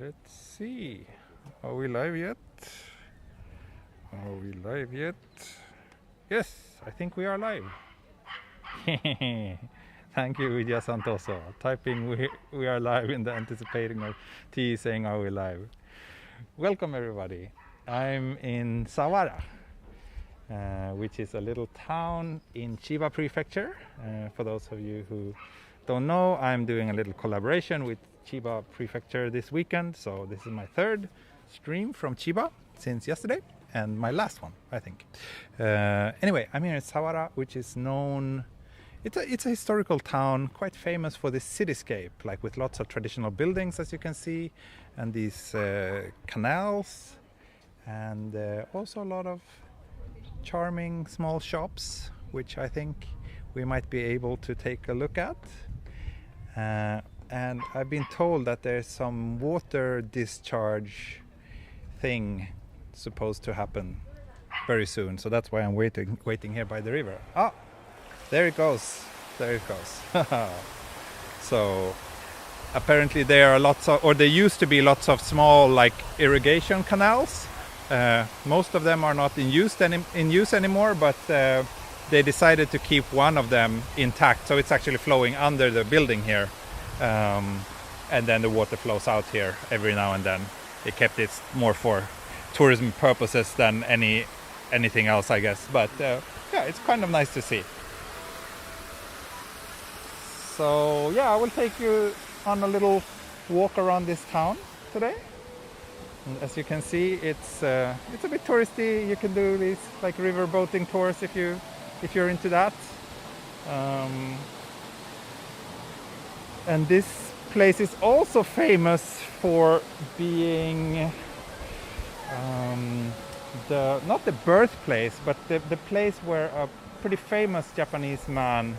Let's see. Are we live yet? Are we live yet? Yes, I think we are live. Thank you, Vidya Santoso. Typing we are live in the anticipating of T saying are we live. Welcome everybody. I'm in Sawara, which is a little town in Chiba prefecture. For those of you who don't know, I'm doing a little collaboration with Chiba prefecture this weekend. So this is my third stream from Chiba since yesterday and my last one, I think. Anyway, I'm here in Sawara, which is known. It's a historical town, quite famous for this cityscape, like with lots of traditional buildings, as you can see, and these canals, and also a lot of charming small shops, which I think we might be able to take a look at. And I've been told that there's some water discharge thing supposed to happen very soon, so that's why I'm waiting here by the river. Ah, there it goes. There it goes. So apparently there are lots of, or there used to be lots of small like irrigation canals. Most of them are not in use anymore, but they decided to keep one of them intact, so it's actually flowing under the building here, and then the water flows out here every now and then. They kept it more for tourism purposes than anything else, I guess, but yeah, it's kind of nice to see. So yeah, I will take you on a little walk around this town today. And as you can see, it's a bit touristy. You can do these like river boating tours if you're into that. And this place is also famous for being not the birthplace, but the place where a pretty famous Japanese man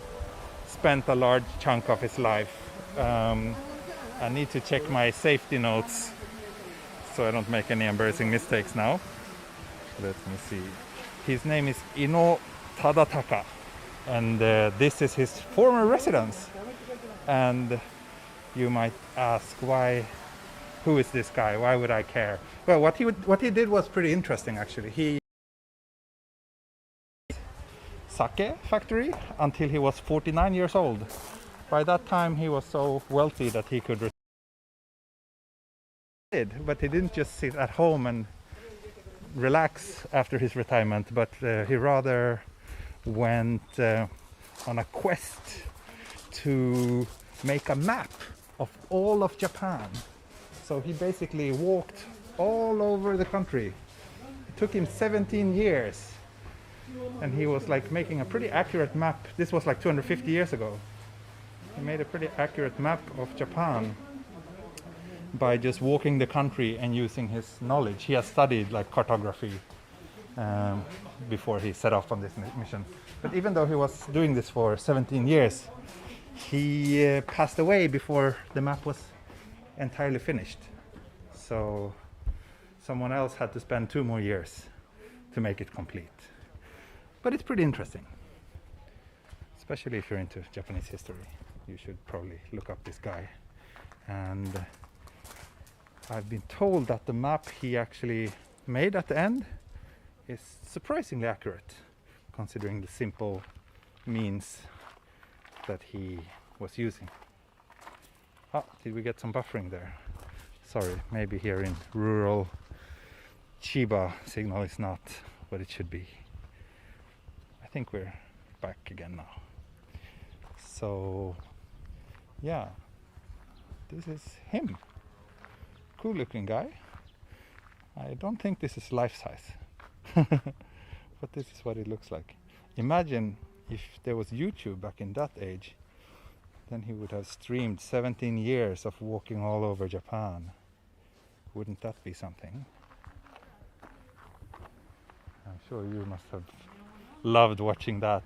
spent a large chunk of his life. I need to check my safety notes so I don't make any embarrassing mistakes now. Let me see. His name is Ino Tadataka, and this is his former residence. And you might ask, who is this guy? Why would I care? Well, what he did was pretty interesting, actually. He sake factory until he was 49 years old. By that time he was so wealthy that he could retire. But he didn't just sit at home and relax after his retirement, but he rather went on a quest to make a map of all of Japan. So he basically walked all over the country. It took him 17 years. And he was like making a pretty accurate map. This was like 250 years ago. He made a pretty accurate map of Japan by just walking the country and using his knowledge. He has studied like cartography before he set off on this mission. But even though he was doing this for 17 years, he passed away before the map was entirely finished. So someone else had to spend 2 more years to make it complete. But it's pretty interesting, especially if you're into Japanese history. You should probably look up this guy. And I've been told that the map he actually made at the end is surprisingly accurate, considering the simple means that he was using. Ah, did we get some buffering there? Sorry, maybe here in rural Chiba signal is not what it should be. I think we're back again now. So yeah, this is him. Cool looking guy. I don't think this is life size, but this is what it looks like. Imagine if there was YouTube back in that age, then he would have streamed 17 years of walking all over Japan. Wouldn't that be something? I'm sure you must have loved watching that,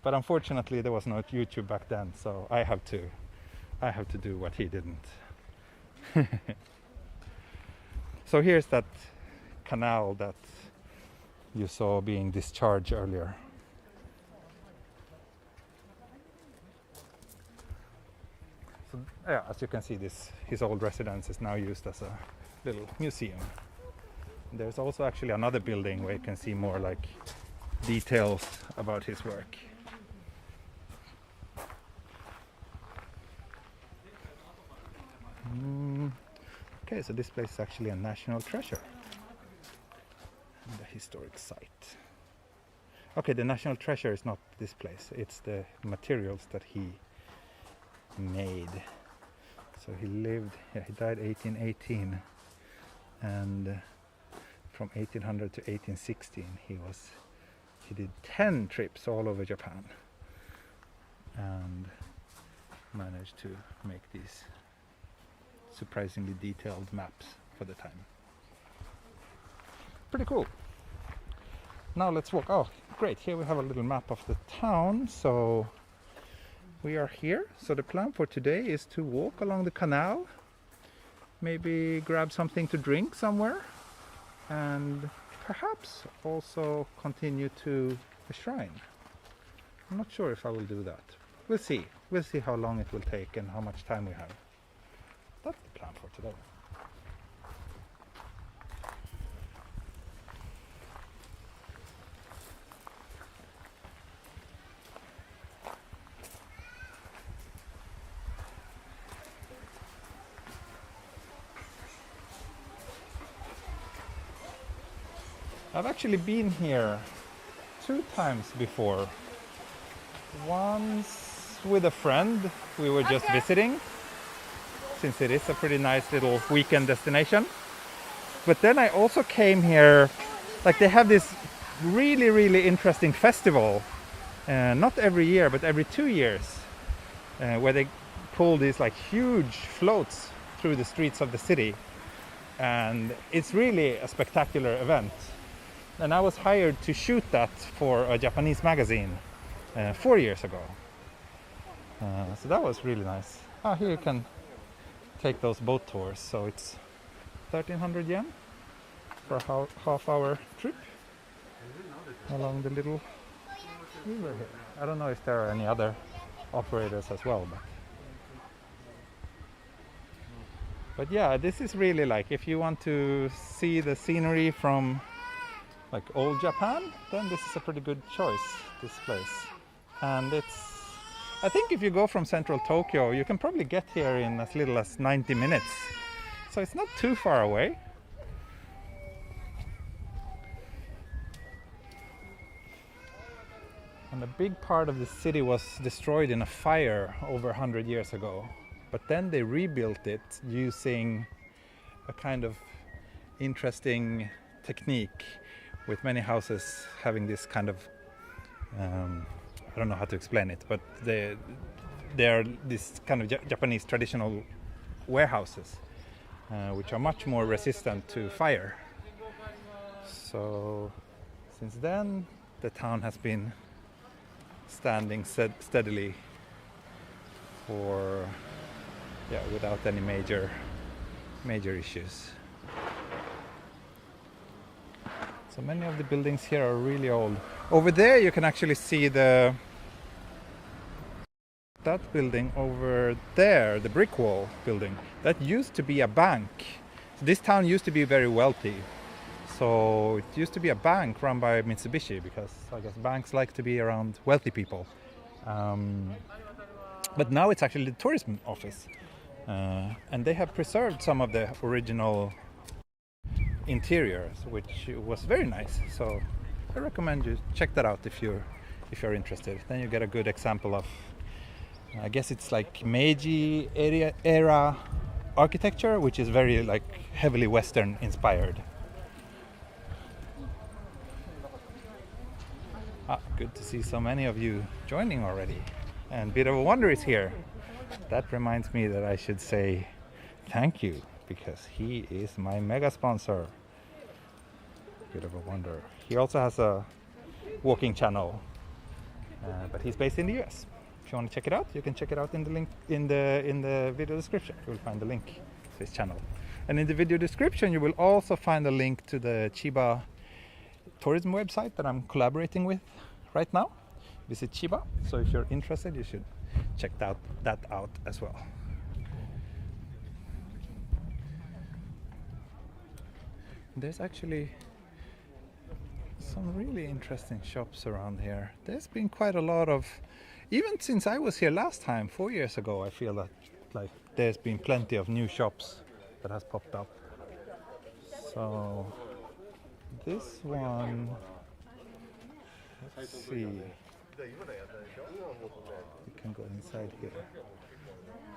but unfortunately there was no YouTube back then, so I have to do what he didn't. So here's that canal that you saw being discharged earlier. So yeah, as you can see, his old residence is now used as a little museum. There's also actually another building where you can see more like details about his work. Okay, so this place is actually a national treasure and a historic site. Okay, the national treasure is not this place, it's the materials that he made. So he died 1818, and from 1800 to 1816 he did 10 trips all over Japan and managed to make these surprisingly detailed maps for the time. Pretty cool. Now let's walk. Oh, great, here we have a little map of the town. So we are here. So the plan for today is to walk along the canal, maybe grab something to drink somewhere, and perhaps also continue to the shrine. I'm not sure if I will do that. We'll see. We'll see how long it will take and how much time we have. That's the plan for today. I've actually been here 2 times before. Once with a friend, we were just visiting, since it is a pretty nice little weekend destination. But then I also came here, like they have this really interesting festival, not every year but every 2 years, where they pull these like huge floats through the streets of the city, and it's really a spectacular event. And I was hired to shoot that for a Japanese magazine 4 years ago. So that was really nice. Here you can take those boat tours. So it's 1,300 yen for a half-hour trip along the little river here. I don't know if there are any other operators as well, but yeah, this is really like, if you want to see the scenery from like old Japan, then this is a pretty good choice, this place. And I think if you go from central Tokyo, you can probably get here in as little as 90 minutes. So it's not too far away. And a big part of the city was destroyed in a fire over 100 years ago. But then they rebuilt it using a kind of interesting technique, with many houses having this kind of, I don't know how to explain it, but they are this kind of Japanese traditional warehouses, which are much more resistant to fire. So since then, the town has been standing steadily for, without any major issues. So many of the buildings here are really old. Over there you can actually see that building over there, the brick wall building. That used to be a bank. So this town used to be very wealthy. So it used to be a bank run by Mitsubishi, because I guess banks like to be around wealthy people. But now it's actually the tourism office. And they have preserved some of the original interiors, which was very nice. So I recommend you check that out if you're interested. Then you get a good example of, I guess it's like Meiji era architecture, which is very like heavily Western inspired. Good to see so many of you joining already. And Bit of a Wonder is here. That reminds me that I should say thank you, because he is my mega sponsor. Bit of a Wonder. He also has a walking channel, but he's based in the US. If you want to check it out, you can check it out in the link in the video description. You will find the link to his channel. And in the video description, you will also find a link to the Chiba tourism website that I'm collaborating with right now. Visit Chiba. So if you're interested, you should check that out as well. There's actually some really interesting shops around here. There's been quite a lot of, even since I was here last time 4 years ago, I feel that like there's been plenty of new shops that has popped up. So this one, let's see, we can go inside here.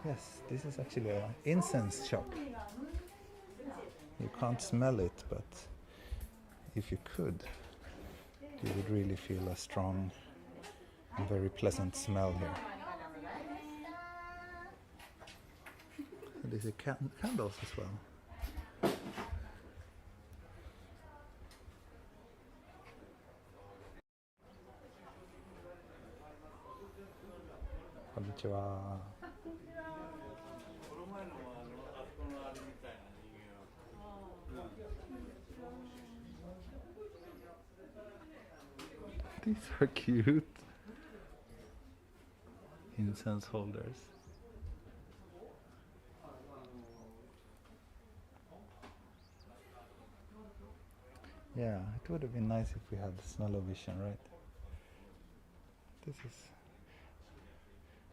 Yes, this is actually an incense shop. You can't smell it, but if you could, you would really feel a strong and very pleasant smell here. There's candles as well. Konnichiwa. These are cute. Incense holders. Yeah, it would have been nice if we had smell-o-vision, right? This is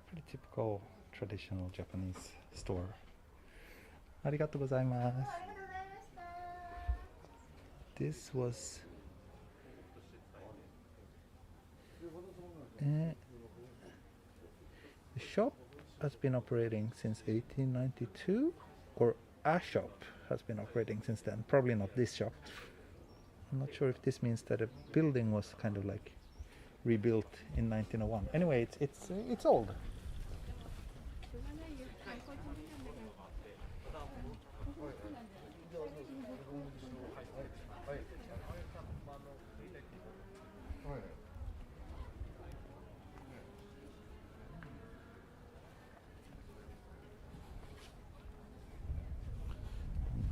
pretty typical traditional Japanese store. Arigatou gozaimasu. This was the shop has been operating since 1892, or a shop has been operating since then. Probably not this shop. I'm not sure if this means that a building was kind of like rebuilt in 1901. Anyway, it's old.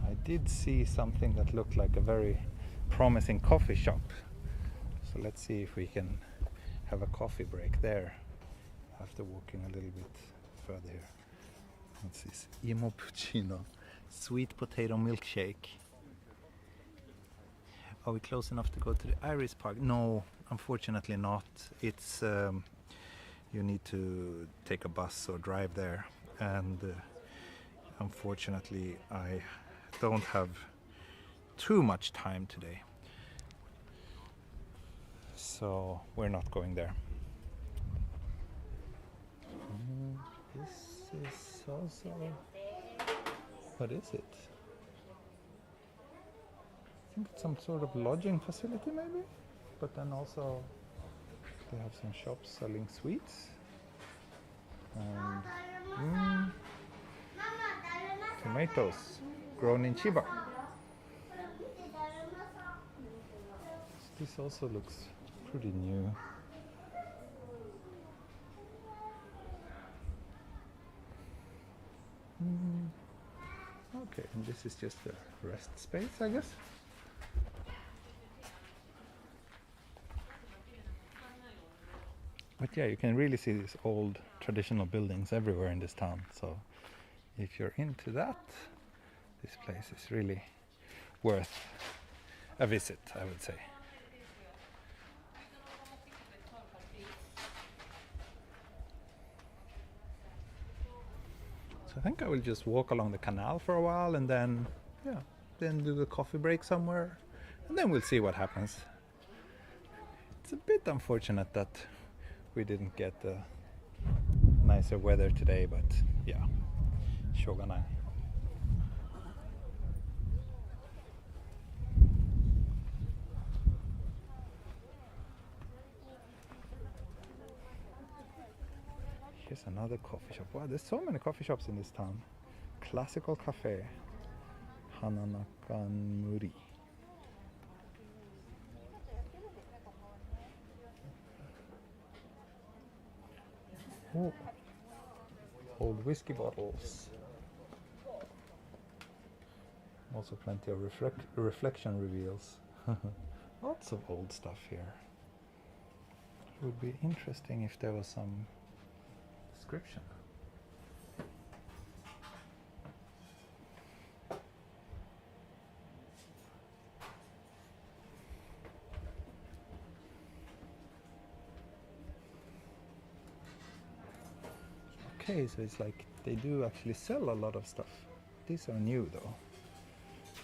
I did see something that looked like a very promising coffee shop. So let's see if we can have a coffee break there after walking a little bit further here. What's this? Emopuccino, sweet potato milkshake. Are we close enough to go to the Iris Park? No, unfortunately not. It's you need to take a bus or drive there, and unfortunately I don't have too much time today, so we're not going there. This is also, what is it? I think it's some sort of lodging facility maybe, but then also they have some shops selling sweets and tomatoes grown in Chiba. This also looks pretty new. Okay, and this is just a rest space, I guess. But yeah, you can really see these old traditional buildings everywhere in this town. So if you're into that, this place is really worth a visit, I would say. So I think I will just walk along the canal for a while and then, yeah, then do the coffee break somewhere, and then we'll see what happens. It's a bit unfortunate that we didn't get nicer weather today, but yeah, shogunai. Here's another coffee shop. Wow, there's so many coffee shops in this town. Classical Cafe, Hananakan-muri. Oh, old whiskey bottles. Also plenty of reflection reveals. Lots of old stuff here. It would be interesting if there was some description. Okay, so it's like they do actually sell a lot of stuff. These are new though.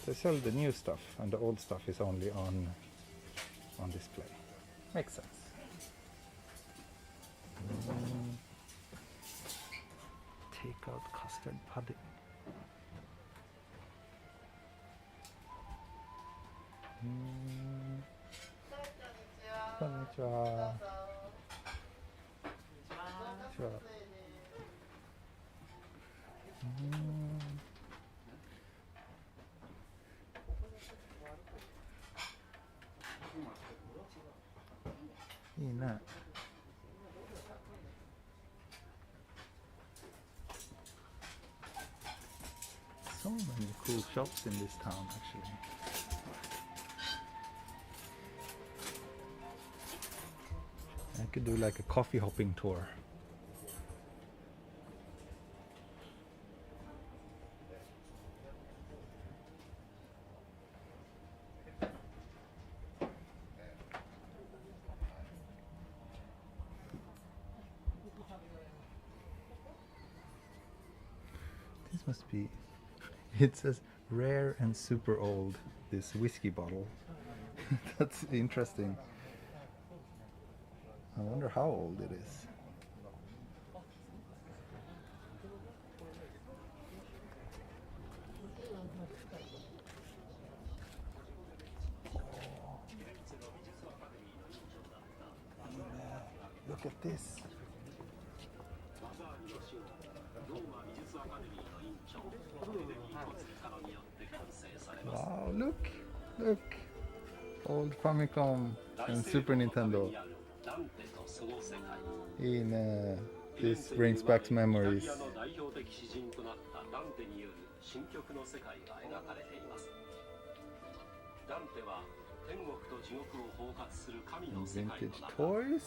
They sell the new stuff and the old stuff is only on display. Makes sense. Take out custard pudding. Konnichiwa. Konnichiwa.いいね。So many cool shops in this town actually. I could do like a coffee hopping tour. This must be, it says rare and super old, this whiskey bottle. That's interesting. I wonder how old it is. Look at this. Wow, look. Old Famicom and Super Nintendo. This brings back memories. Vintage toys?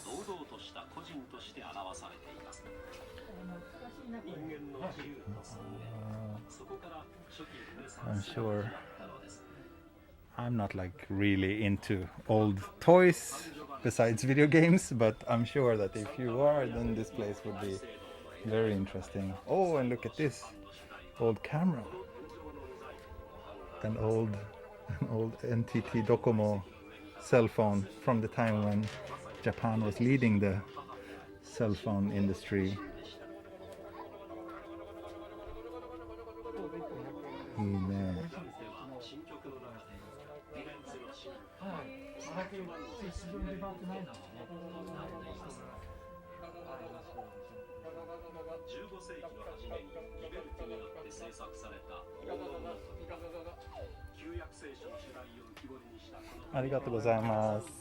I'm sure I'm not like really into old toys besides video games, but I'm sure that if you are, then this place would be very interesting. Oh, and look at this old camera. An old NTT Docomo cell phone from the time when Japan was leading the cell phone industry. Arigatou gozaimasu.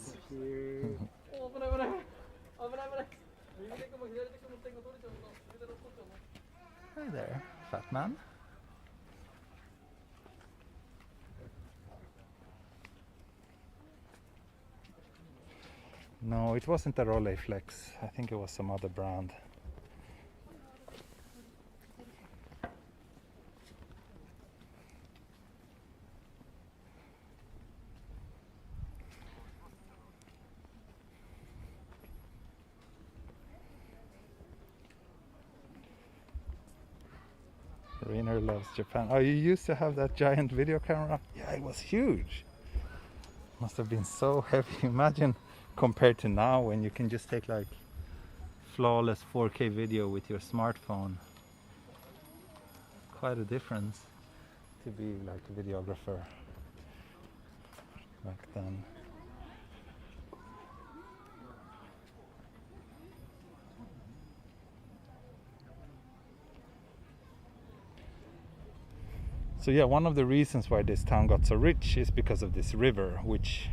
Hi there, fat man. No, it wasn't a Rolleiflex. I think it was some other brand. Rainer loves Japan. Oh, you used to have that giant video camera? Yeah, it was huge. Must have been so heavy. Imagine compared to now when you can just take like flawless 4K video with your smartphone. Quite a difference to be like a videographer back then. So yeah, one of the reasons why this town got so rich is because of this river, which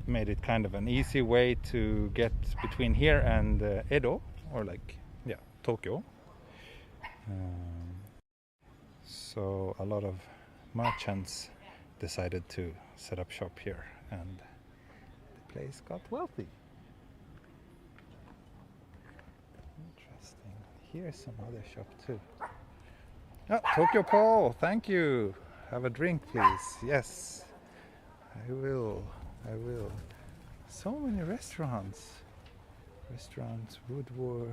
made it kind of an easy way to get between here and Edo, or like, yeah, Tokyo. So a lot of merchants decided to set up shop here, and the place got wealthy. Interesting. Here's some other shop too. Oh, Tokyo Paul, thank you. Have a drink, please. Yes, I will. So many restaurants. Woodworth.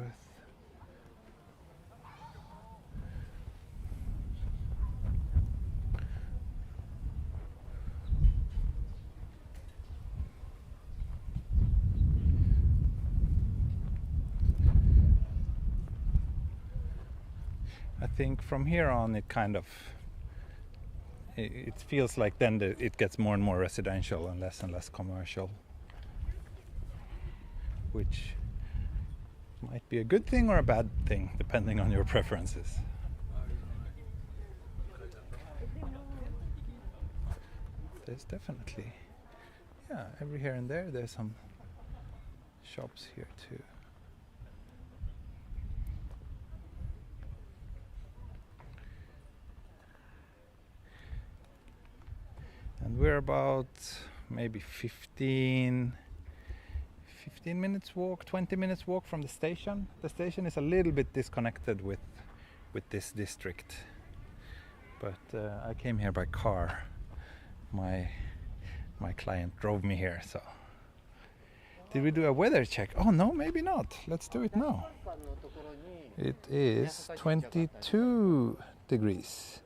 I think from here on it kind of it feels like then it gets more and more residential and less commercial, which might be a good thing or a bad thing depending on your preferences. There's definitely, yeah, every here and there's some shops here too. And we're about maybe 15 minutes walk, 20 minutes walk from the station. The station is a little bit disconnected with this district, but I came here by car. My client drove me here, so. Did we do a weather check? Oh no, maybe not. Let's do it now. It is 22 degrees,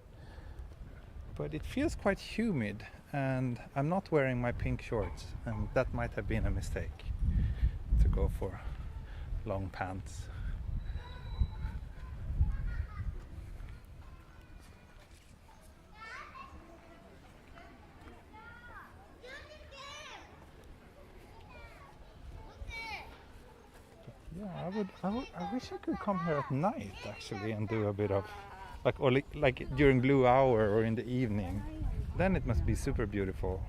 but it feels quite humid, and I'm not wearing my pink shorts, and that might have been a mistake to go for long pants. Yeah, I wish I could come here at night actually and do a bit of like during blue hour or in the evening. Then it must be super beautiful.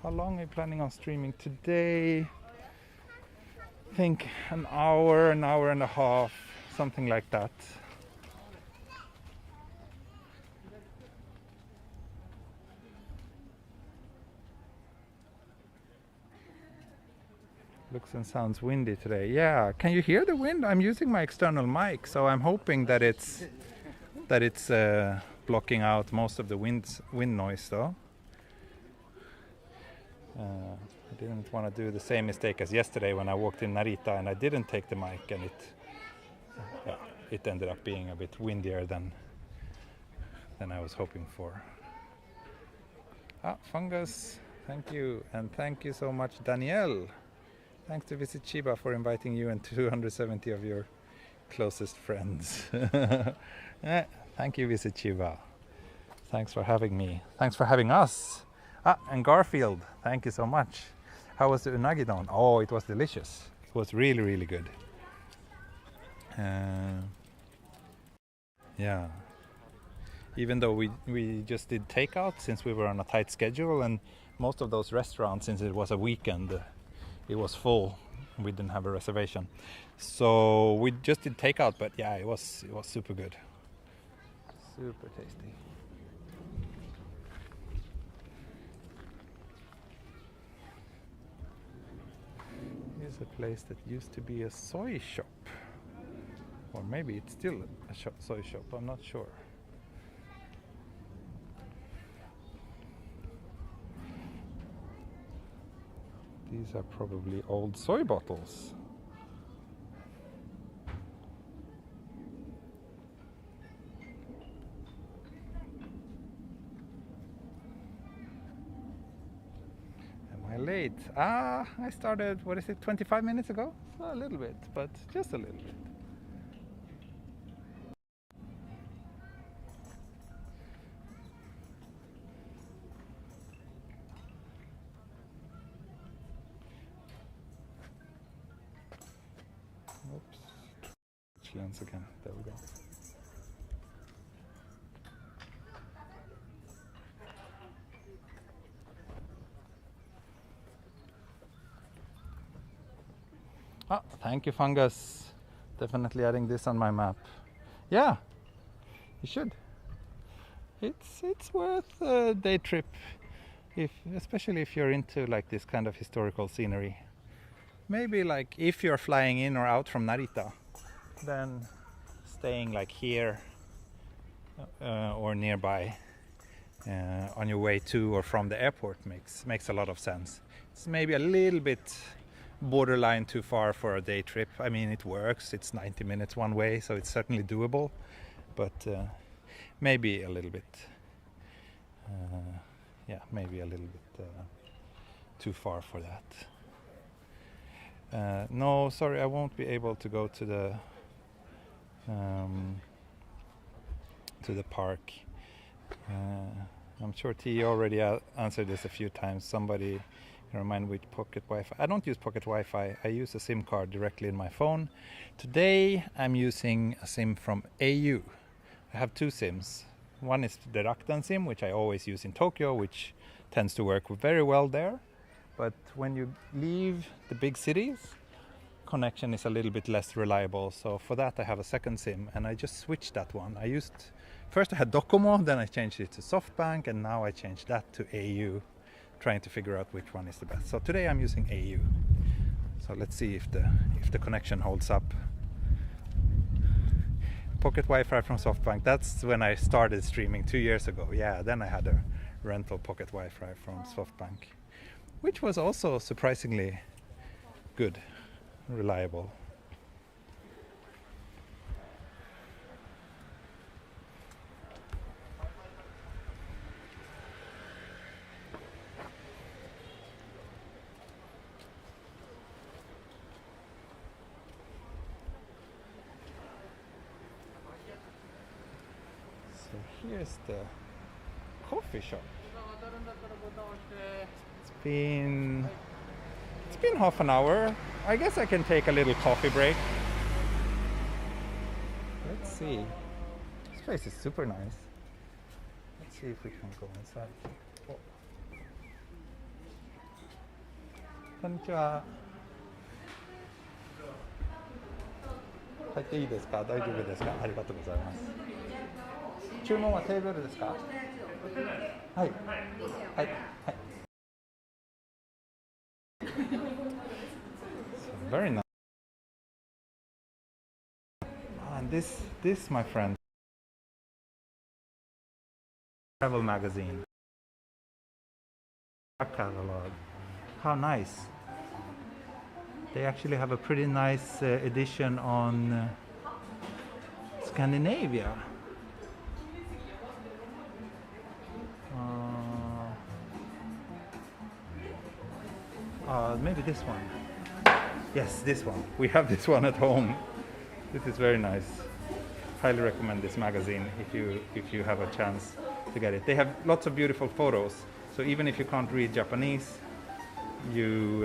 How long are you planning on streaming today? I think an hour and a half, something like that. Looks and sounds windy today. Yeah, can you hear the wind? I'm using my external mic, so I'm hoping that it's blocking out most of the wind noise though. I didn't want to do the same mistake as yesterday when I walked in Narita and I didn't take the mic, and it ended up being a bit windier than I was hoping for. Fungus, thank you, and thank you so much, Danielle. Thanks to Visit Chiba for inviting you and 270 of your closest friends. Thank you, Visit Chiba. Thanks for having me. Thanks for having us. And Garfield, thank you so much. How was the unagi don? Oh, it was delicious. It was really, really good. Yeah. Even though we just did takeout since we were on a tight schedule, and most of those restaurants, since it was a weekend, it was full. We didn't have a reservation, so we just did takeout. But yeah, it was super good, super tasty. Here's a place that used to be a soy shop, or maybe it's still a soy shop. I'm not sure. These are probably old soy bottles. Am I late? I started, 25 minutes ago? So a little bit, but just a little bit. Oops. Lens again. There we go. Thank you, Fungus. Definitely adding this on my map. Yeah, you should. It's worth a day trip, especially if you're into like this kind of historical scenery. Maybe like if you're flying in or out from Narita, then staying like here or nearby on your way to or from the airport makes a lot of sense. It's maybe a little bit borderline too far for a day trip. I mean, it works. It's 90 minutes one way, so it's certainly doable, but maybe a little bit maybe a little bit too far for that. No, sorry, I won't be able to go to the to the park. I'm sure T already answered this a few times. Somebody can remind which pocket Wi-Fi. I don't use pocket Wi-Fi. I use a SIM card directly in my phone. Today I'm using a SIM from AU. I have two SIMs. One is the Rakuten SIM, which I always use in Tokyo, which tends to work very well there. But when you leave the big cities, connection is a little bit less reliable. So for that I have a second SIM, and I just switched that one. First I had Docomo, then I changed it to SoftBank, and now I changed that to AU, trying to figure out which one is the best. So today I'm using AU. So let's see if the connection holds up. Pocket Wi-Fi from SoftBank, that's when I started streaming 2 years ago. Yeah, then I had a rental pocket Wi-Fi from SoftBank, which was also surprisingly good, reliable. So here's the coffee shop. It's been half an hour. I guess I can take a little coffee break. Let's see. This place is super nice. Let's see if we can go inside. Oh. こんにちは。入っていいですか？大丈夫ですか？ありがとうございます。注文はテーブルですか？はい。はい。はい。So very nice. And this, my friend, travel magazine. A catalog. How nice. They actually have a pretty nice edition on Scandinavia. Maybe this one. Yes, this one. We have this one at home. This is very nice. Highly recommend this magazine if you have a chance to get it. They have lots of beautiful photos, so even if you can't read Japanese, you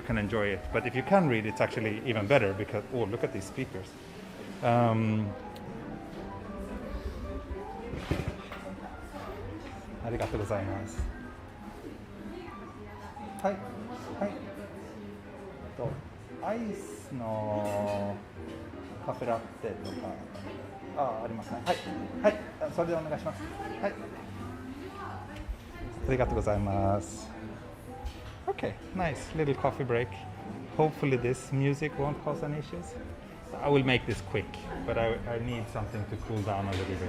can enjoy it. But if you can read, it's actually even better because look at these speakers. Arigatou gozaimasu. はいはい。アイスのカフェラテとかありますね。はいはい。それでお願いします。はい。ありがとうございます。Okay, nice little coffee break. Hopefully this music won't cause any issues. I will make this quick, but I need something to cool down a little bit.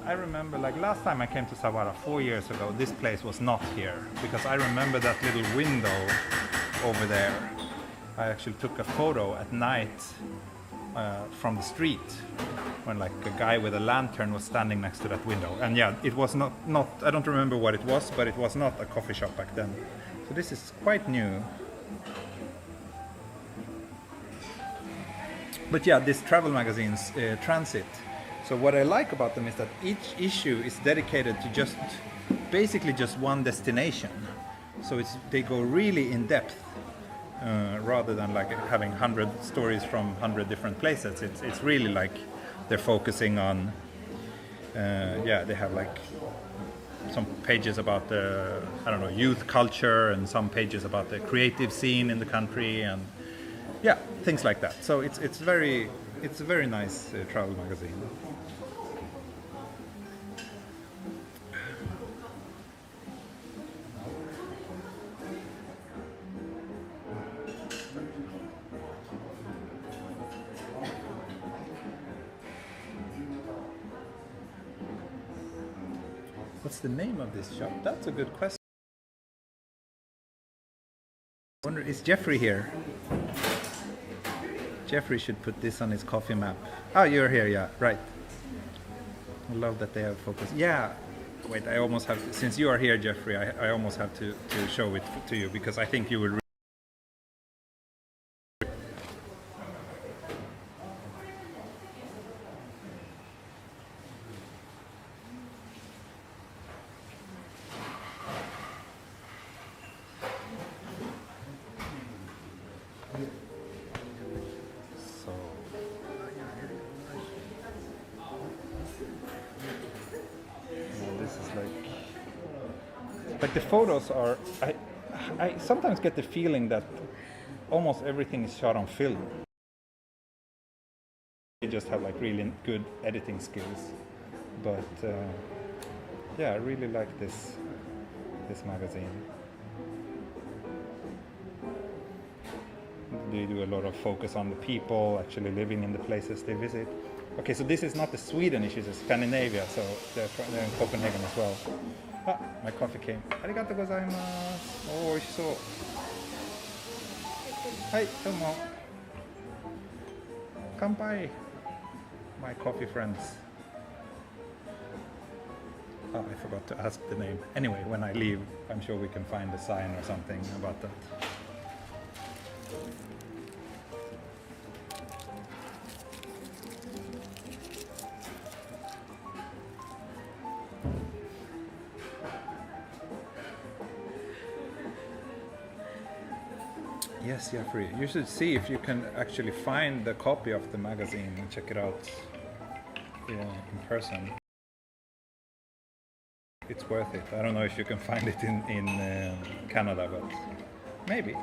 I remember like last time I came to Sawara 4 years ago, this place was not here because I remember that little window over there. I actually took a photo at night from the street when like a guy with a lantern was standing next to that window. And yeah, it was not I don't remember what it was, but it was not a coffee shop back then. So this is quite new. But yeah, this travel magazine's Transit. So what I like about them is that each issue is dedicated to basically just one destination. So they go really in depth rather than like having 100 stories from 100 different places. It's really like they're focusing on, they have like some pages about the, youth culture and some pages about the creative scene in the country and yeah, things like that. So it's a very nice travel magazine. What's the name of this shop? That's a good question. I wonder, is Jeffrey here? Jeffrey should put this on his coffee map. Oh, you're here, yeah, right. I love that they have focus. Yeah, wait, I almost have to, since you are here, Jeffrey, I almost have to show it to you because I think you will. like the photos are, I sometimes get the feeling that almost everything is shot on film. You just have like really good editing skills, but yeah, I really like this magazine. They do a lot of focus on the people actually living in the places they visit. Okay, so this is not the Sweden issue, it's Scandinavia, so they're in Copenhagen as well. Ah, my coffee came. Arigato gozaimasu. Oh, so. Hi, domo. Kanpai. My coffee friends. Oh, I forgot to ask the name. Anyway, when I leave, I'm sure we can find a sign or something about that. Yes, Jeffrey, you should see if you can actually find the copy of the magazine and check it out in person. It's worth it. I don't know if you can find it in Canada, but maybe.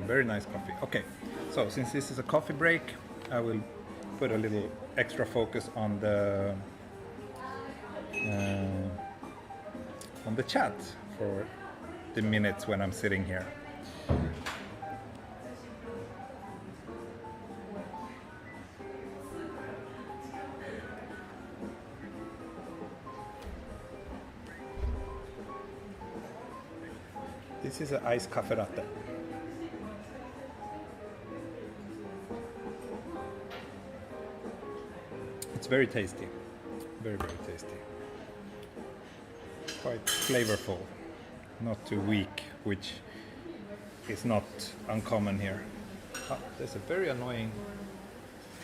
Very nice coffee. Okay, so since this is a coffee break, I will put a little extra focus on the chat for the minutes when I'm sitting here. This is an iced cafe latte. It's very tasty, very tasty. Quite flavorful, not too weak, which is not uncommon here. Oh, there's a very annoying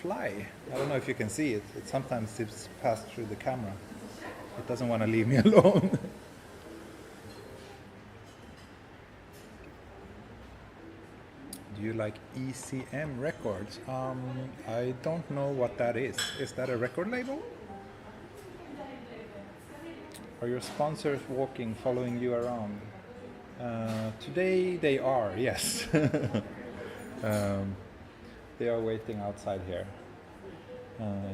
fly. I don't know if you can see it. It sometimes zips past through the camera. It doesn't want to leave me alone. Do you like ECM records? I don't know what that is. Is that a record label? Are your sponsors walking, following you around? Today they are, yes. They are waiting outside here.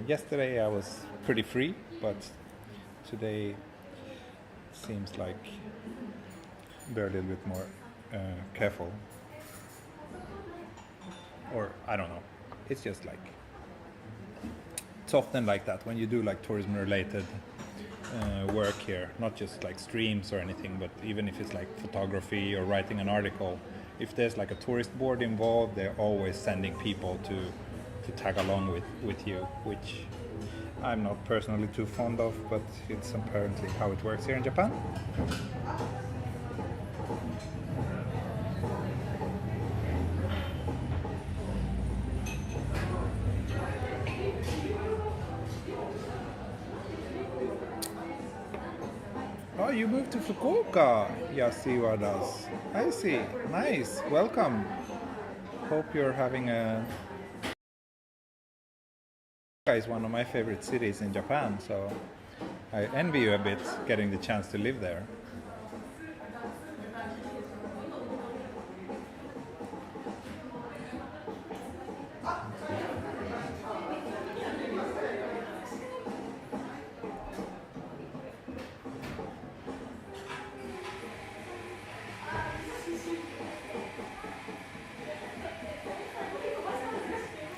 Yesterday I was pretty free, but today seems like they're a little bit more careful. Or I don't know. It's just like, it's often like that when you do like tourism related work here, not just like streams or anything, but even if it's like photography or writing an article, if there's like a tourist board involved, they're always sending people to tag along with you, which I'm not personally too fond of, but it's apparently how it works here in Japan. Oh, you moved to Fukuoka, Yasiwa does. I see. Nice. Welcome. Hope you're having a... Fukuoka is one of my favorite cities in Japan, so I envy you a bit getting the chance to live there.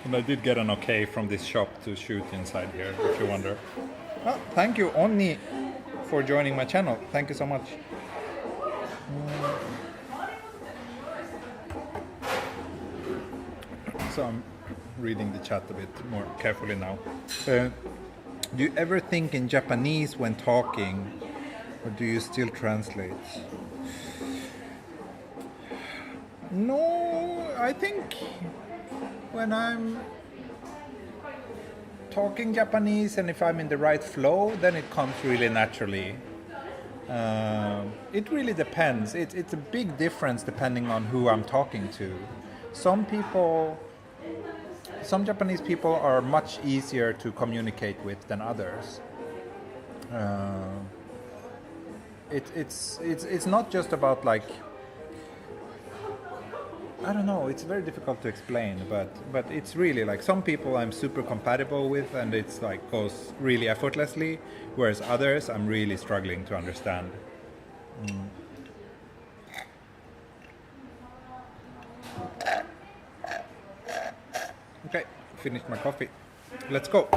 And I did get an okay from this shop to shoot inside here, if you wonder. Oh, thank you, Onni, for joining my channel. Thank you so much. So I'm reading the chat a bit more carefully now. Do you ever think in Japanese when talking, or do you still translate? No, I think when I'm talking Japanese and if I'm in the right flow, then it comes really naturally. It really depends. It's a big difference depending on who I'm talking to. Some people some Japanese people are much easier to communicate with than others. It's not just about like, I don't know, it's very difficult to explain, but it's really like some people I'm super compatible with and it's like goes really effortlessly, whereas others I'm really struggling to understand. Okay, finished my coffee. Let's go.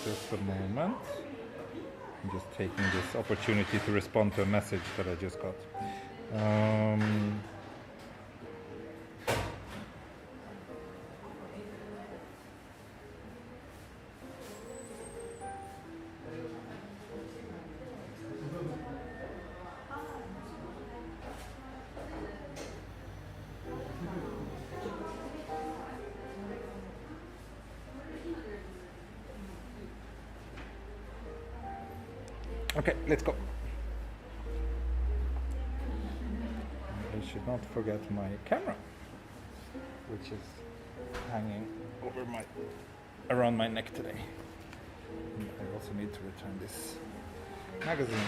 Just a moment. I'm just taking this opportunity to respond to a message that I just got. Okay, let's go. I should not forget my camera, which is hanging over around my neck today. And I also need to return this magazine.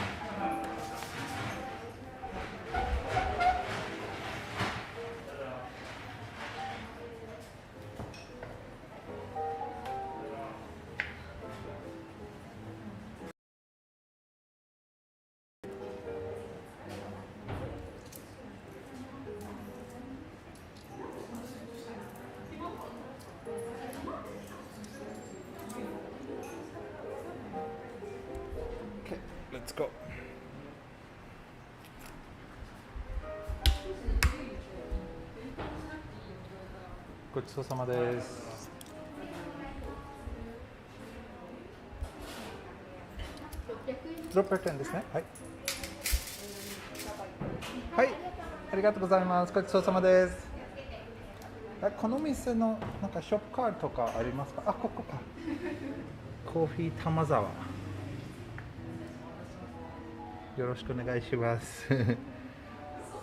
Okay, let's go.ごちそうさまです。600円ですね。はい。はい、ありがとうございます。ごちそうさまです。この店のなんかショップカードとかありますか？あ、ここか。コーヒー玉沢。よろしくお願いします。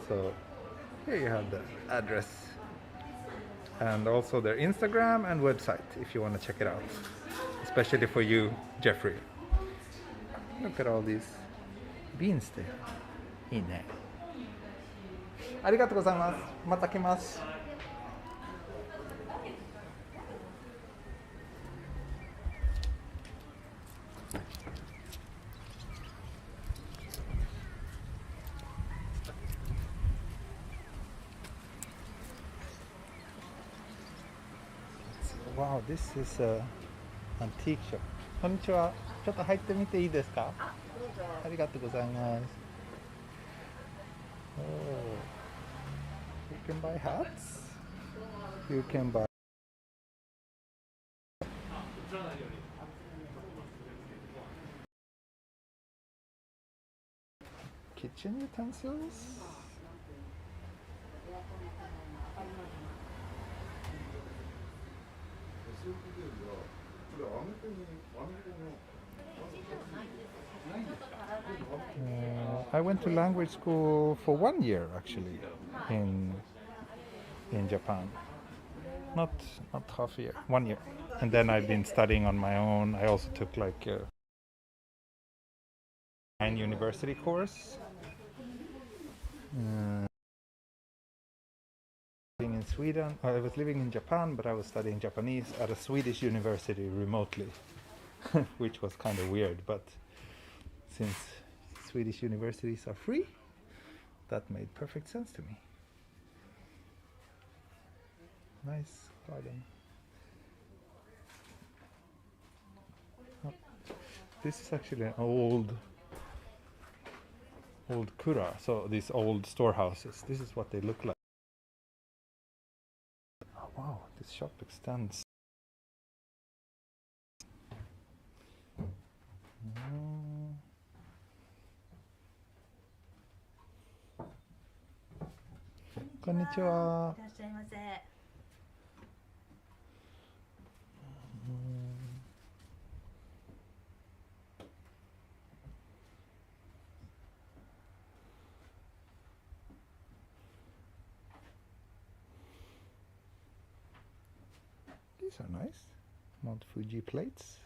So here you have the address and also their Instagram and website if you want to check it out, especially for you, Jeffrey. Look at all these beans there. いいね。ありがとうございます。また来ます。Wow, this is a antique shop. こんにちは。ちょっと入ってみていいですか？ありがとうございます。Oh, you can buy hats. You can buy kitchen utensils. I went to language school for 1 year actually in Japan. Not half a year, 1 year. And then I've been studying on my own. I also took like a university course. In Sweden, I was living in Japan, but I was studying Japanese at a Swedish university remotely, which was kind of weird. But since Swedish universities are free, that made perfect sense to me. Nice garden. Oh, this is actually an old kura, so these old storehouses. This is what they look like. Oh, wow, this shop extends. Konnichiwa. these are nice. Mount Fuji plates.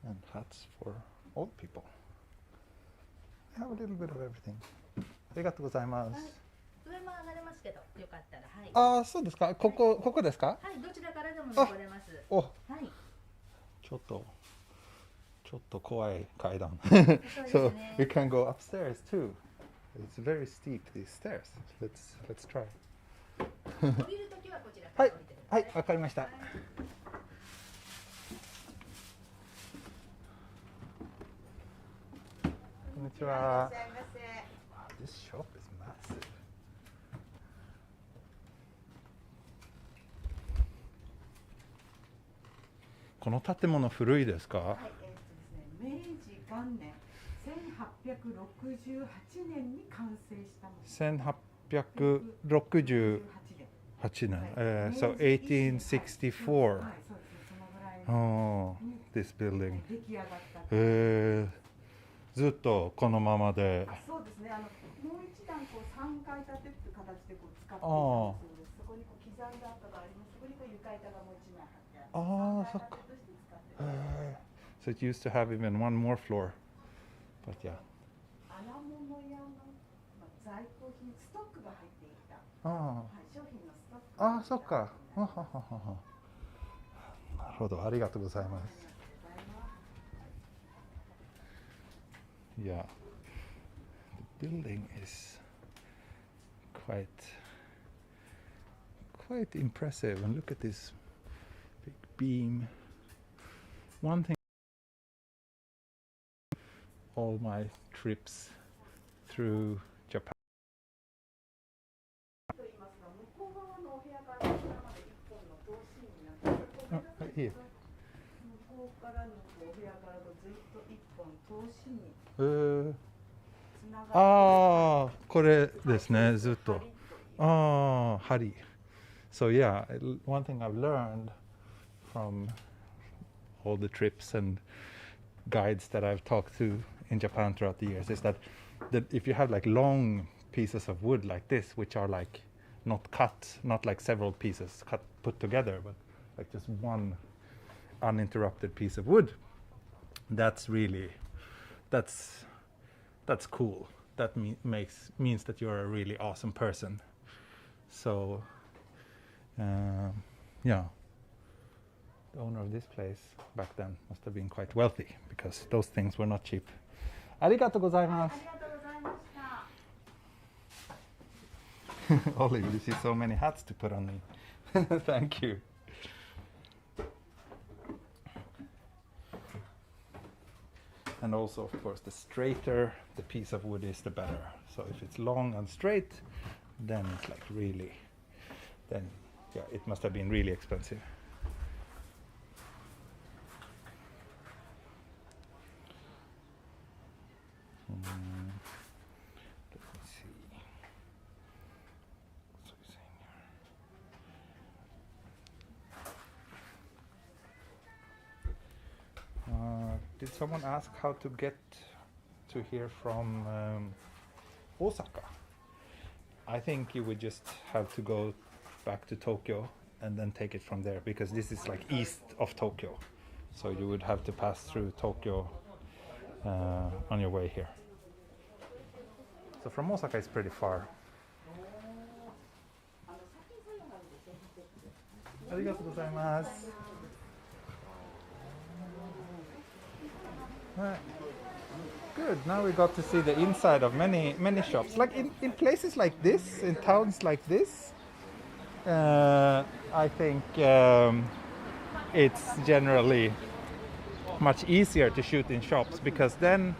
And hats for old people. We have a little bit of everything. ありがとうございます。上も上がれますけど、よかったら、はい。ああ、そうですか。ここですか？はい、どちらからでも登れます。お、はい。ちょっと怖い階段。So we can go upstairs too. It's very steep, these stairs. Let's try. 降りるときはこちらかはいら降りてください。はい、わかりました。こんにちは。This shop is massive. この建物古いですか？はい、ですね、明治元年1868年に完成したもの。1868年。So 1864. はい、そうですね、そのぐらいの Oh, this building. 出来上がった。ずっとこのままで。そうですね、もう一段こう3階建てっていう形でこう使っていたそうです。そこにこう刻んであったがあります。そこにこう床板がもう一枚貼ってあって、ああ、そっか。So it used to have even one more floor. But yeah. 荒物屋の在庫品、ストックが入っていた。あはい、商品のストック。あ、そっか。なるほど、ありがとうございます。Yeah, the building is quite impressive. And look at this big beam. One thing, all my trips through Japan. Here. 向こうからのお部屋からずっと一本通しにつながって。ああ、これですね、ずっと。ああ、針。So yeah, one thing I've learned from all the trips and guides that I've talked to in Japan throughout the years is that if you have like long pieces of wood like this, which are like not cut, not like several pieces put together, but like just one uninterrupted piece of wood, that's cool. That means that you're a really awesome person. So yeah, the owner of this place back then must have been quite wealthy because those things were not cheap. ありがとうございます。ありがとうございました。Olive, you see so many hats to put on me. Thank you. And also, of course, the straighter the piece of wood is, the better. So if it's long and straight, then it's like really, then yeah, it must have been really expensive. Let me see. So he's saying here. Did someone ask how to get to here from Osaka? I think you would just have to go back to Tokyo and then take it from there, because this is like east of Tokyo. So you would have to pass through Tokyo on your way here. So from Osaka it's pretty far. ありがとうございます。Good. Now we got to see the inside of many shops. Like in places like this, in towns like this, I think it's generally much easier to shoot in shops, because then,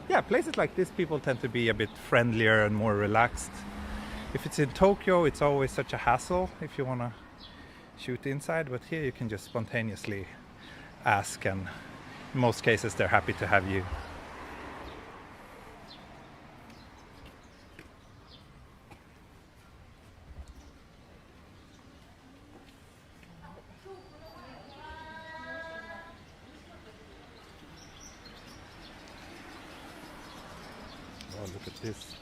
yeah, places like this people tend to be a bit friendlier and more relaxed. If it's in Tokyo, it's always such a hassle if you want to shoot inside, but here you can just spontaneously ask, and in most cases they're happy to have you. at this.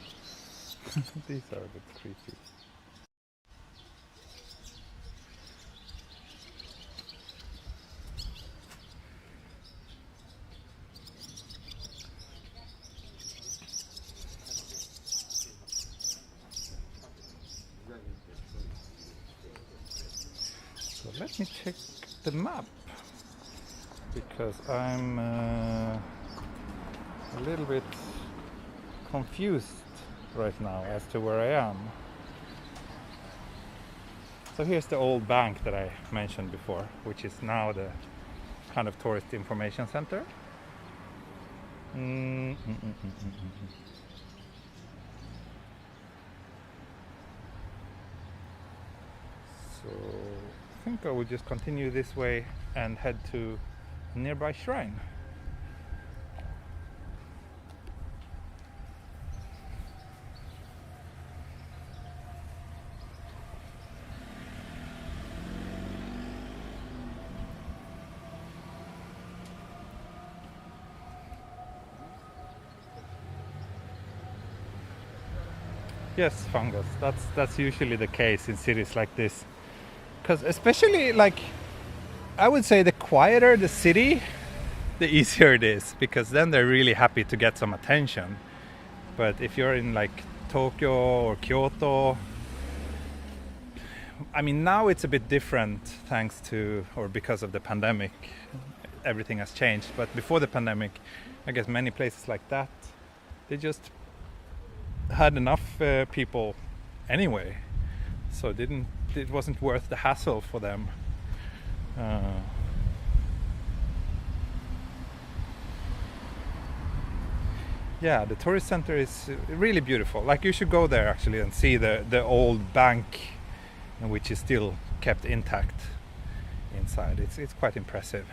These are a bit creepy. So let me check the map, because I'm a little bit confused right now as to where I am. So here's the old bank that I mentioned before, which is now the kind of tourist information center. So I think I will just continue this way and head to a nearby shrine. Yes, fungus. That's usually the case in cities like this. Because especially, like, I would say the quieter the city, the easier it is, because then they're really happy to get some attention. But if you're in like Tokyo or Kyoto, I mean, now it's a bit different thanks to, or because of the pandemic, everything has changed. But before the pandemic, I guess many places like that, they just had enough people anyway, so it wasn't worth the hassle for them. Yeah, the tourist center is really beautiful. Like, you should go there actually and see the old bank, which is still kept intact inside. It's quite impressive.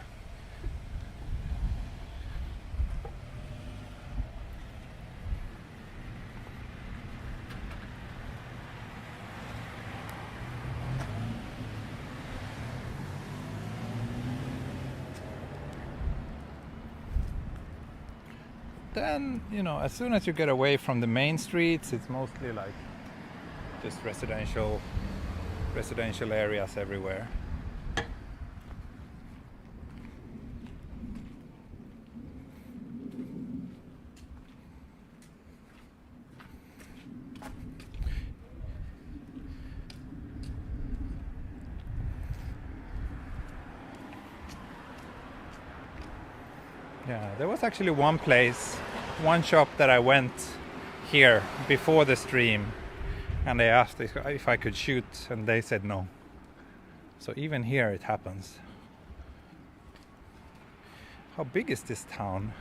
Then, you know, as soon as you get away from the main streets, it's mostly like just residential areas everywhere. Yeah, there was actually one shop that I went here before the stream, and they asked if I could shoot, and they said no. So even here it happens. How big is this town?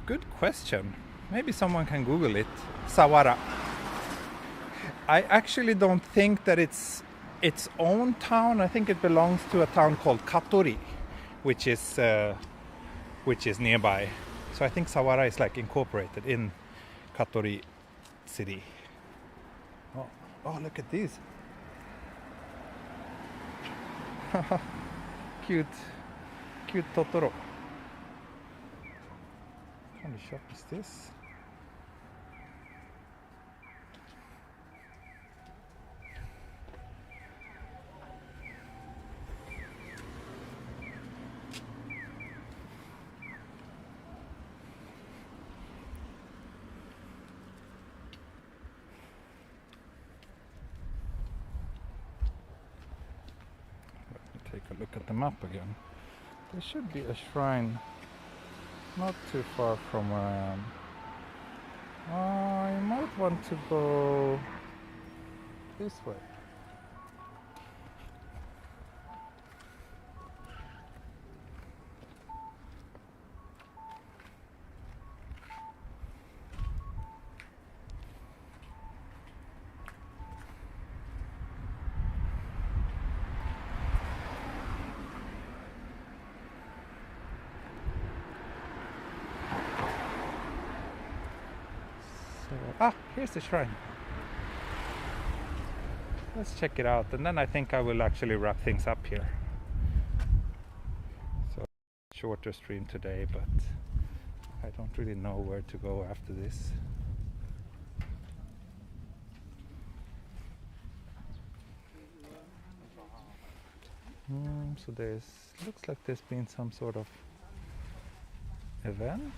Good question. Maybe someone can Google it. Sawara. I actually don't think that it's its own town. I think it belongs to a town called Katori, which is nearby. So I think Sawara is like incorporated in Katori city. Oh, look at these. Cute Totoro. What kind of shop is this? Take a look at the map again. There should be a shrine not too far from where I am. I might want to go this way. Here's the shrine. Let's check it out, and then I think I will actually wrap things up here. So, shorter stream today, but I don't really know where to go after this. So looks like there's been some sort of event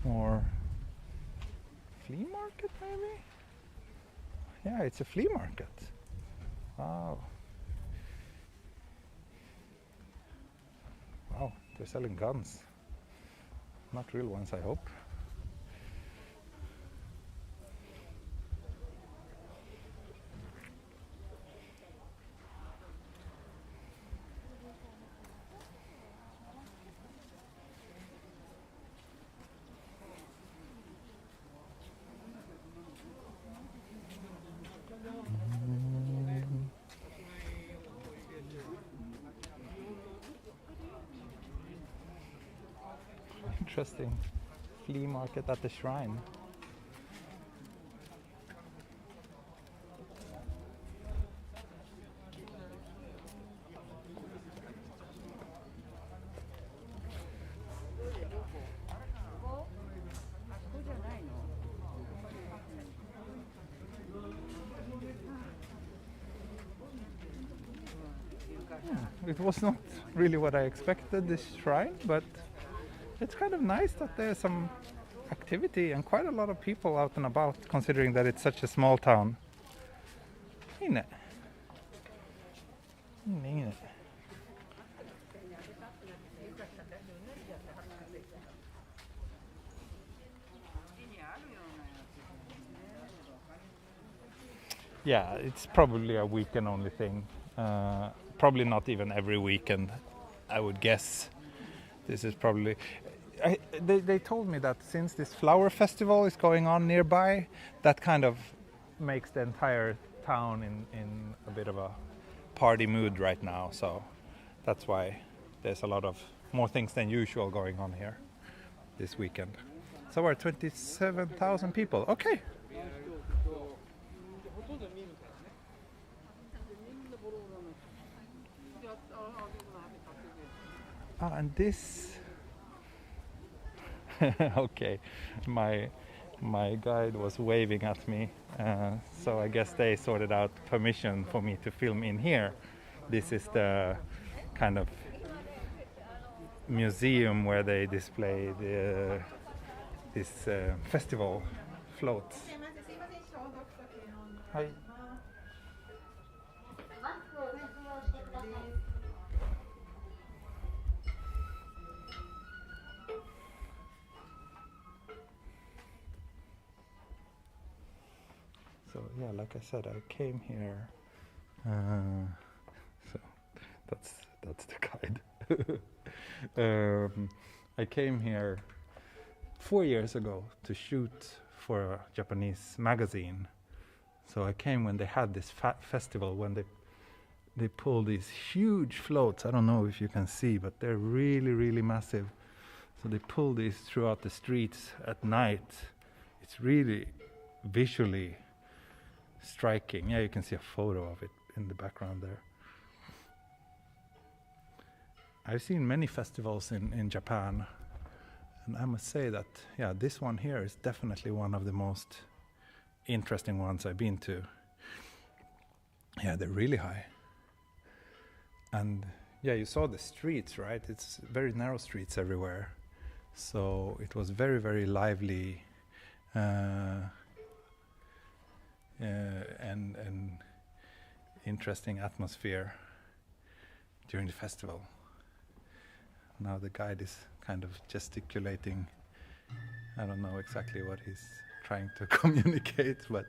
or flea market maybe? Yeah, it's a flea market. Wow. Wow, they're selling guns. Not real ones, I hope. Interesting. Flea market at the shrine. It was not really what I expected, this shrine, but it's kind of nice that there's some activity and quite a lot of people out and about, considering that it's such a small town. Inne. Inne. Yeah, it's probably a weekend only thing. Probably not even every weekend, I would guess. This is probably... They told me that since this flower festival is going on nearby, that kind of makes the entire town in a bit of a party mood right now. So that's why there's a lot of more things than usual going on here this weekend. So we're 27,000 people. Okay. And this... okay, my guide was waving at me, so I guess they sorted out permission for me to film in here. This is the kind of museum where they display this festival floats. Hi. So yeah, like I said, I came here. So that's the guide. I came here 4 years ago to shoot for a Japanese magazine. So I came when they had this festival, when they pull these huge floats. I don't know if you can see, but they're really, really massive. So they pull these throughout the streets at night. It's really visually striking. Yeah, you can see a photo of it in the background there. I've seen many festivals in Japan, and I must say that, yeah, this one here is definitely one of the most interesting ones I've been to. Yeah, they're really high. And yeah, you saw the streets, right? It's very narrow streets everywhere. So it was very, very lively and interesting atmosphere during the festival. Now the guide is kind of gesticulating. I don't know exactly what he's trying to communicate, but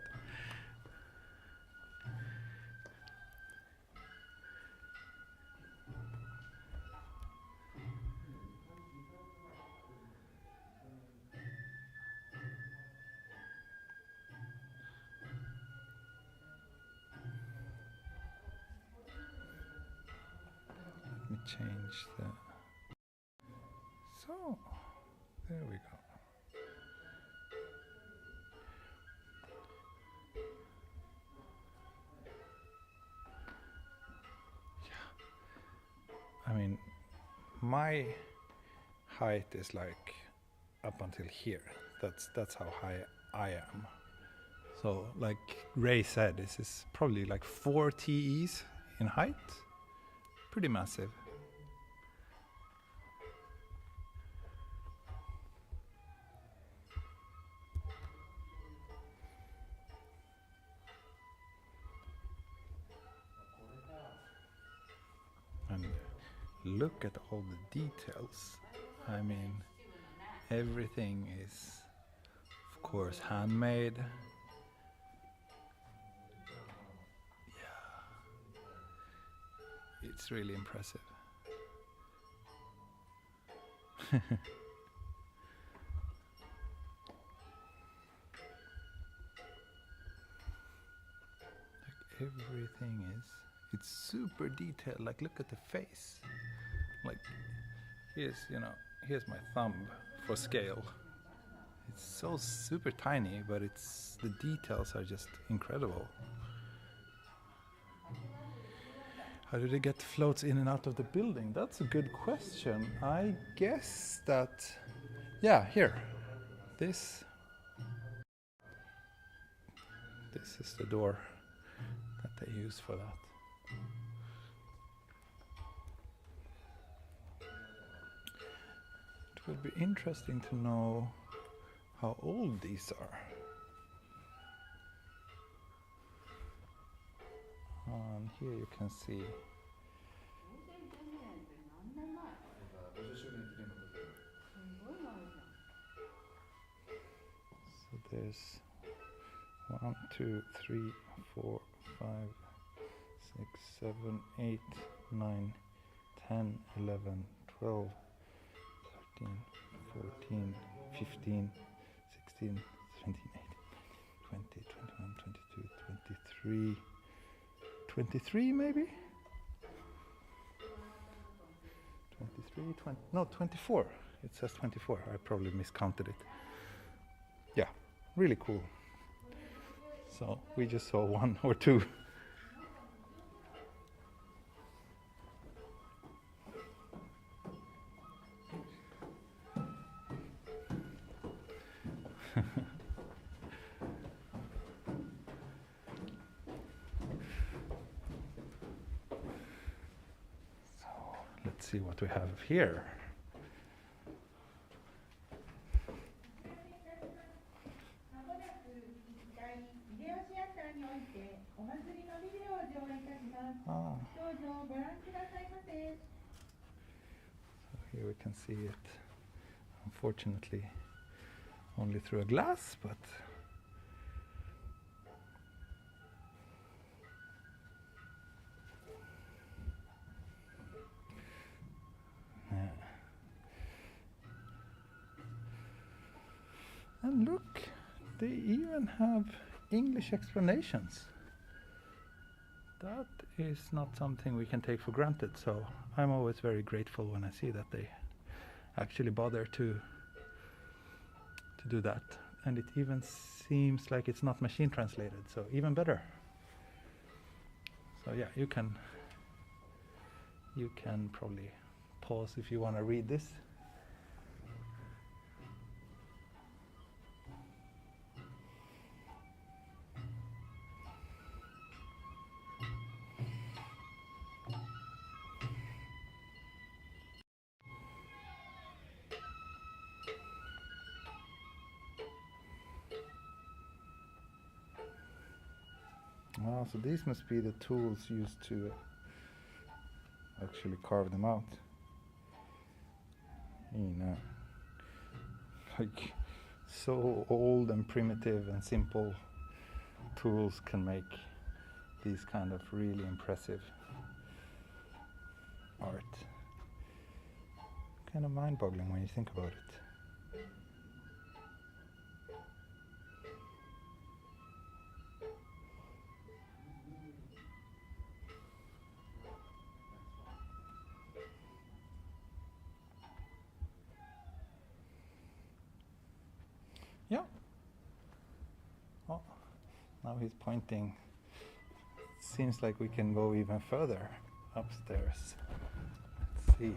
let me change the... So, there we go. I mean, my height is like up until here. That's how high I am. So, like Ray said, this is probably like 4 TEs in height. Pretty massive. look at all the details. I mean, everything is, of course, handmade. Yeah, it's really impressive. Everything it's super detailed. Like, look at the face. Like, here's my thumb for scale. It's so super tiny, but the details are just incredible. How do they get floats in and out of the building? That's a good question. I guess that, yeah, here. This is the door that they use for that. It would be interesting to know how old these are. And here you can see. So there's 1, 2, 3, 4, 5, 6, 7, 8, 9, 10, 11, 12, 13, 14, 15, 16, 17, 18, 20, 21, 22, 23, 23 maybe? 23, 20, no, 24. It says 24. I probably miscounted it. Yeah, really cool. So we just saw 1 or 2. So let's see what we have here. ああ。どうぞご覧くださいませ。 So here we can see it, unfortunately, only through a glass, but yeah. And look, they even have English explanations. That is not something we can take for granted, so I'm always very grateful when I see that they actually bother to do that. And it even seems like it's not machine translated, so even better. So yeah, you can probably pause if you want to read this. So these must be the tools used to actually carve them out. Like, so old and primitive and simple tools can make these kind of really impressive art. Kind of mind-boggling when you think about it. Yeah. Oh, now he's pointing. Seems like we can go even further upstairs. Let's see.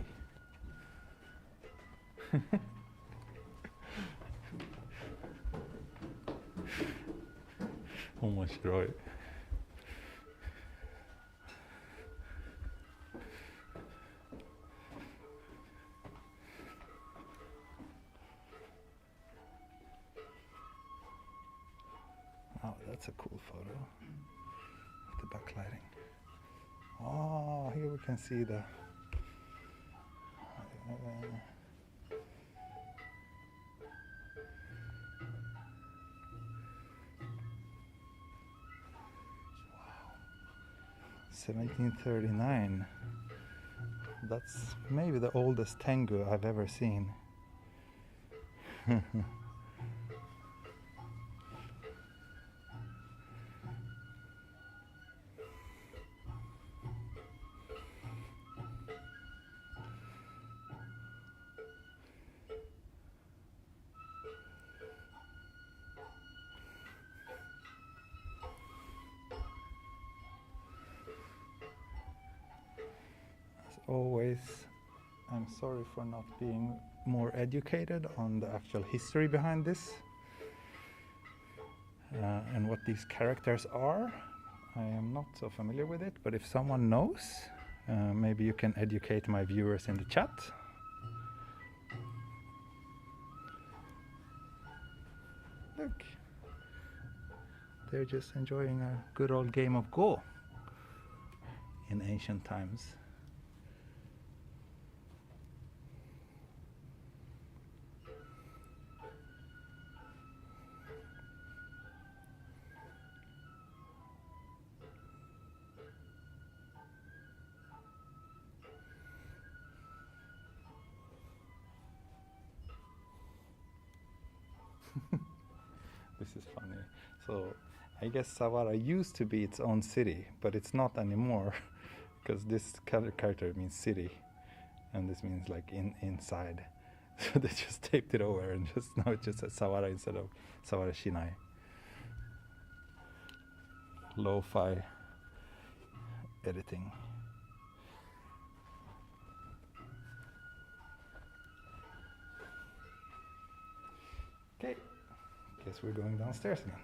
Omoshiroi. Oh, that's a cool photo. The backlighting. Oh, here we can see the Wow. 1739. That's maybe the oldest Tengu I've ever seen. Always, I'm sorry for not being more educated on the actual history behind this and what these characters are. I am not so familiar with it, but if someone knows, maybe you can educate my viewers in the chat. Look, they're just enjoying a good old game of Go in ancient times. This is funny. So I guess Sawara used to be its own city, but it's not anymore because this character means city and this means like inside. So they just taped it over and just now it just says Sawara instead of Sawara Shinai. Lo-fi editing. Okay, guess we're going downstairs again.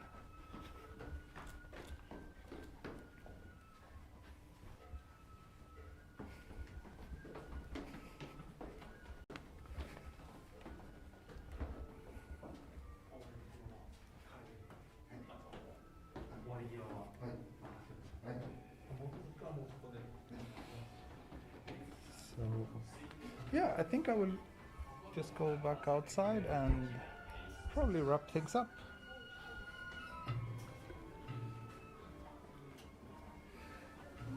So, yeah, I think I will just go back outside and probably wrap things up.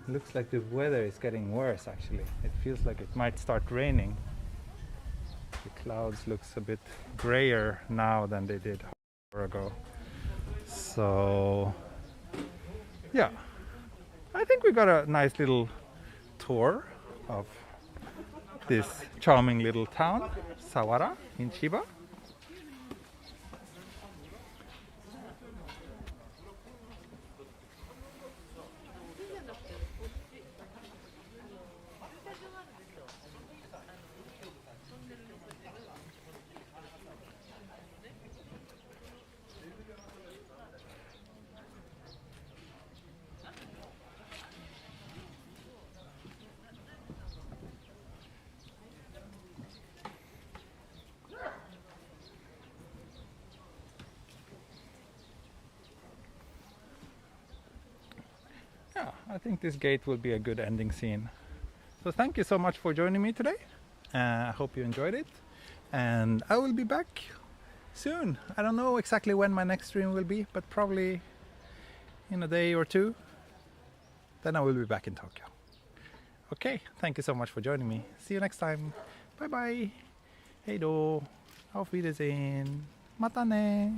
Looks like the weather is getting worse actually. It feels like it might start raining. The clouds looks a bit grayer now than they did an hour ago. So yeah, I think we got a nice little tour of this charming little town, Sawara in Chiba. Yeah, I think this gate will be a good ending scene. So thank you so much for joining me today. I hope you enjoyed it. And I will be back soon. I don't know exactly when my next stream will be, but probably in a day or two. Then I will be back in Tokyo. Okay, thank you so much for joining me. See you next time. Bye bye. Hei do. Auf Wiedersehen. Mata ne.